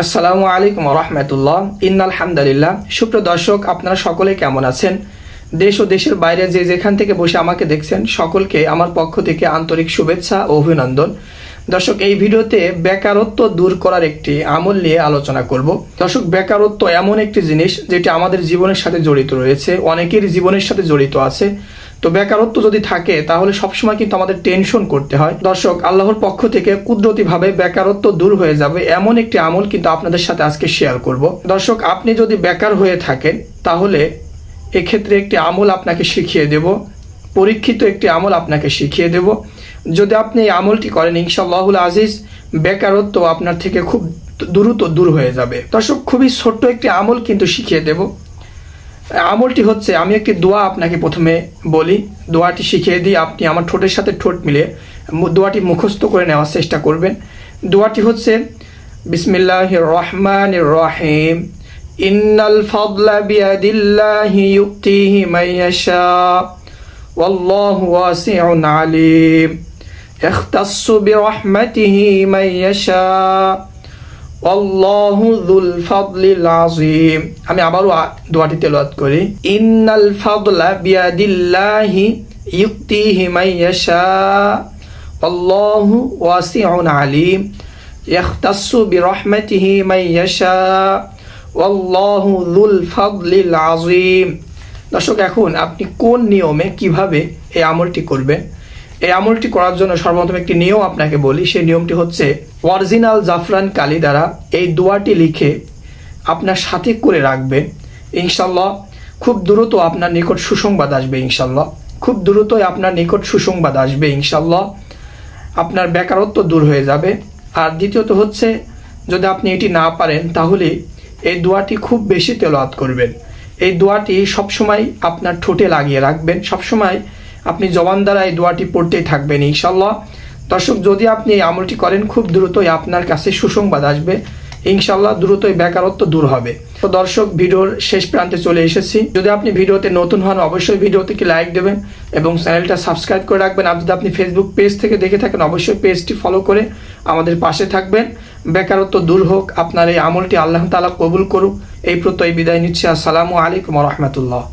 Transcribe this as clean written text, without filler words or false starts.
আসসালামু আলাইকুম ওয়া রাহমাতুল্লাহ। ইন্নাল হামদুলিল্লাহ। সুপ্রিয় দর্শক, আপনারা সকলে কেমন আছেন? দেশ ও দেশের বাইরে যে যেখান থেকে বসে আমাকে দেখছেন সকলকে আমার পক্ষ থেকে আন্তরিক শুভেচ্ছা ও অভিনন্দন। দর্শক, এই ভিডিওতে বেকারত্ব দূর করার একটি আমল নিয়ে আলোচনা করব। দর্শক, বেকারত্ব এমন একটি জিনিস যেটি আমাদের জীবনের সাথে জড়িত রয়েছে, অনেকেরই জীবনের সাথে জড়িত আছে। তো বেকারত্ব যদি থাকে তাহলে সবসময় কিন্তু আমাদের টেনশন করতে হয়। দর্শক, আল্লাহর পক্ষ থেকে কুদরতিভাবে বেকারত্ব দূর হয়ে যাবে এমন একটি আমল কিন্তু আপনাদের সাথে আজকে শেয়ার করব। দর্শক, আপনি যদি বেকার হয়ে থাকেন তাহলে এক্ষেত্রে একটি আমল আপনাকে শিখিয়ে দেব, পরীক্ষিত একটি আমল আপনাকে শিখিয়ে দেব। যদি আপনি এই আমলটি করেন ইনশাআল্লাহুল আজিজ, বেকারত্ব আপনার থেকে খুব দ্রুত দূর হয়ে যাবে। দর্শক, খুবই ছোট্ট একটি আমল কিন্তু শিখিয়ে দেব। আমলটি হচ্ছে, আমি একটি দোয়া আপনাকে প্রথমে বলি, দোয়াটি শিখিয়ে দিই, আপনি আমার ঠোঁটের সাথে ঠোঁট মিলে দোয়াটি মুখস্থ করে নেওয়ার চেষ্টা করবেন। দোয়াটি হচ্ছে বিসমিল্লাহির রহমানির রহিম, ইন্নাল ফাদলা বিয়াদিল্লাহি ইউতিহি মান ইয়াশা ওয়াল্লাহু ওয়াসিউন আলিম ইখতাসসু বিরহমাতিহি মান ইয়াশা আল্লাহু যুল ফাদলিল আযীম। আমি আবারও দোয়াটি তেলাওয়াত করি, ইন্নাল ফাদলা বিয়াদিল্লাহি ইউতিহি মান ইয়াশা আল্লাহু ওয়াসিউন আলিম ইখতাসসু বিরহমাতিহি মান ইয়াশা আল্লাহু যুল ফাদলিল আযীম। দর্শক, এখন আপনি কোন নিয়মে কিভাবে এই আমলটি করবেন? এই আমলটি করার জন্য সর্বপ্রথম একটি নিয়ম আপনাকে বলি। সেই নিয়মটি হচ্ছে, অরিজিনাল জাফরান কালি দ্বারা এই দোয়াটি লিখে আপনার সাথে করে রাখবেন। ইনশাল্লাহ খুব দ্রুত আপনার নিকট সুসংবাদ আসবে। ইনশাল্লাহ খুব দ্রুতই আপনার নিকট সুসংবাদ আসবে। ইনশাল্লাহ আপনার বেকারত্ব দূর হয়ে যাবে। আর দ্বিতীয়ত হচ্ছে, যদি আপনি এটি না পারেন তাহলে এই দোয়াটি খুব বেশি তেলাওয়াত করবেন। এই দোয়াটি সবসময় আপনার ঠোঁটে লাগিয়ে রাখবেন, সবসময় আপনি জবান দ্বারা এই দোয়াটি পড়তেই থাকবেন ইনশাল্লাহ। দর্শক, যদি আপনি এই আমলটি করেন খুব দ্রুতই আপনার কাছে সুসংবাদ আসবে। ইনশাল্লাহ দ্রুতই বেকারত্ব দূর হবে। তো দর্শক, ভিডিওর শেষ প্রান্তে চলে এসেছি। যদি আপনি ভিডিওতে নতুন হন অবশ্যই ভিডিওটিকে লাইক দেবেন এবং চ্যানেলটা সাবস্ক্রাইব করে রাখবেন। আর যদি আপনি ফেসবুক পেজ থেকে দেখে থাকেন অবশ্যই পেজটি ফলো করে আমাদের পাশে থাকবেন। বেকারত্ব দূর হোক, আপনার এই আমলটি আল্লাহ তাআলা কবুল করুক। এই প্রত্যয় বিদায় নিচ্ছি। আসসালামু আলাইকুম ওয়া রাহমাতুল্লাহ।